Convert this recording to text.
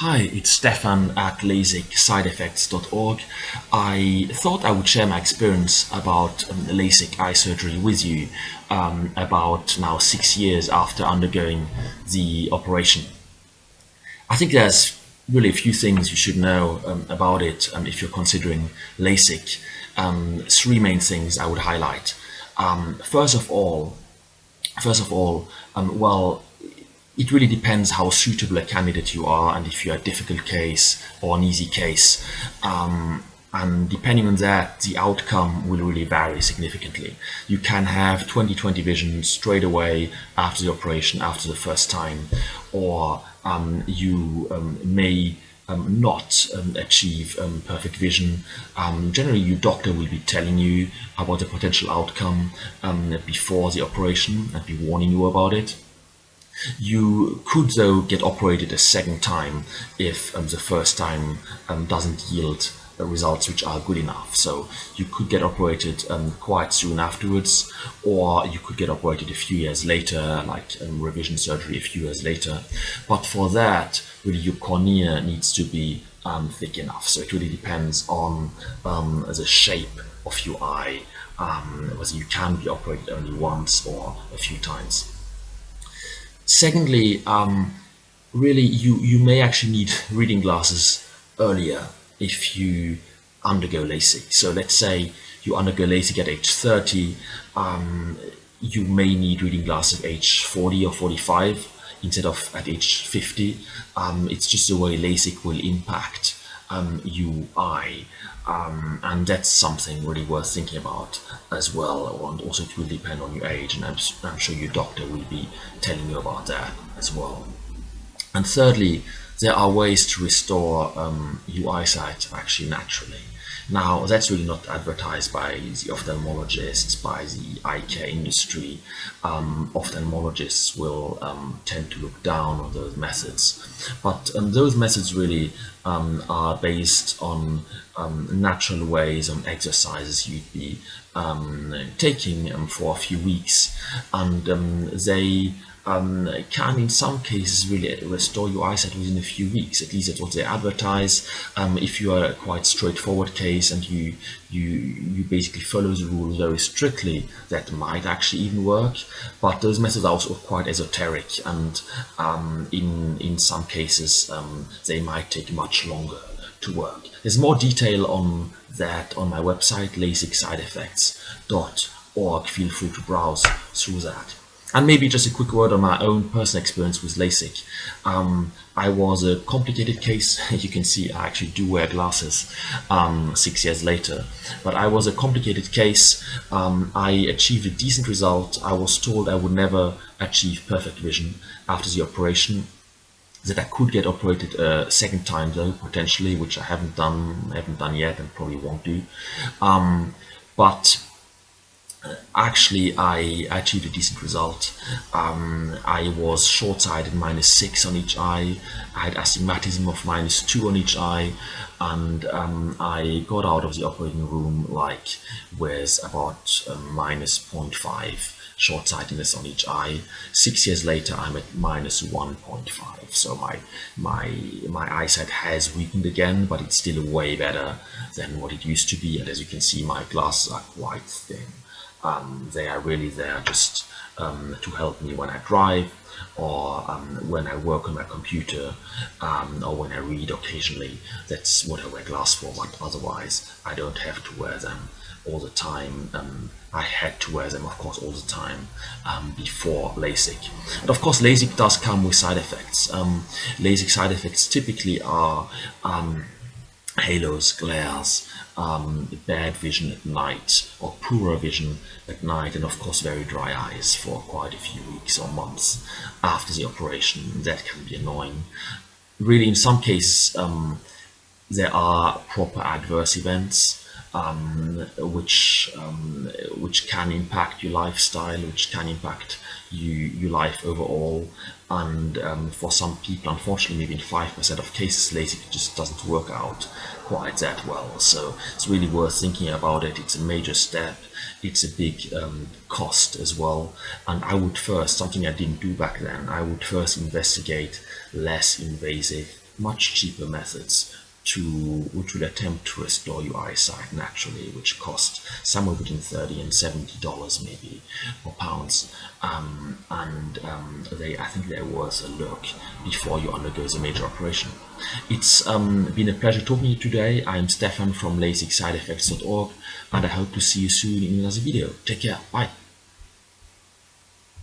Hi, it's Stefan at LASIK I thought I would share my experience about LASIK eye surgery with you about now 6 years after undergoing the operation. I think there's really a few things you should know about it if you're considering LASIK. Three main things I would highlight. First of all, well, it really depends how suitable a candidate you are and if you're a difficult case or an easy case. And depending on that, the outcome will really vary significantly. You can have 20/20 vision straight away after the operation, after the first time, or you may not achieve perfect vision. Generally, your doctor will be telling you about the potential outcome before the operation and be warning you about it. You could, though, get operated a second time if the first time doesn't yield results which are good enough. So you could get operated quite soon afterwards, or you could get operated a few years later, like revision surgery a few years later. But for that, really, your cornea needs to be thick enough. So it really depends on the shape of your eye, whether you can be operated only once or a few times. Secondly, really you may actually need reading glasses earlier if you undergo LASIK. So let's say you undergo LASIK at age 30, you may need reading glasses at age 40 or 45 instead of at age 50. It's just the way LASIK will impact your eye. And that's something really worth thinking about as well. And also it will depend on your age, and I'm sure your doctor will be telling you about that as well. And thirdly, there are ways to restore your eyesight actually naturally. Now, that's really not advertised by the ophthalmologists, by the eye care industry. Ophthalmologists will tend to look down on those methods. But those methods really are based on natural ways, on exercises you'd be taking for a few weeks. And they can in some cases really restore your eyesight within a few weeks. At least that's what they advertise. If you are a quite straightforward case and you basically follow the rules very strictly, that might actually even work. But those methods are also quite esoteric, and in some cases they might take much longer to work. There's more detail on that on my website, LASIKSideEffects.org. Feel free to browse through that. And maybe just a quick word on my own personal experience with LASIK. I was a complicated case. You can see I actually do wear glasses 6 years later. But I was a complicated case. I achieved a decent result. I was told I would never achieve perfect vision after the operation, that I could get operated a second time though, potentially, which I haven't done yet and probably won't do. But actually, I achieved a decent result. I was short-sighted -6 on each eye. I had astigmatism of -2 on each eye, and I got out of the operating room like with about -0.5 short-sightedness on each eye. 6 years later, I'm at -1.5. So my eyesight has weakened again, but it's still way better than what it used to be. And as you can see, my glasses are quite thin. They are really there just to help me when I drive, or when I work on my computer, or when I read occasionally. That's what I wear glasses for, but otherwise I don't have to wear them all the time. I had to wear them, of course, all the time before LASIK. And of course, LASIK does come with side effects. LASIK side effects typically are halos, glares, bad vision at night, or poorer vision at night, and of course very dry eyes for quite a few weeks or months after the operation. That can be annoying. Really, in some cases, there are proper adverse events which can impact your lifestyle, which can impact your life overall. And for some people, unfortunately, maybe in 5% of cases, LASIK just doesn't work out quite that well. So it's really worth thinking about it. It's a major step. It's a big cost as well. And something I didn't do back then, I would first investigate less invasive much cheaper methods which will attempt to restore your eyesight naturally, which cost somewhere between $30 and $70 maybe, or pounds. I think they're worth a look before you undergo a major operation. It's been a pleasure talking to you today. I'm Stefan from LASIK Side Effects.org, and I hope to see you soon in another video. Take care. Bye.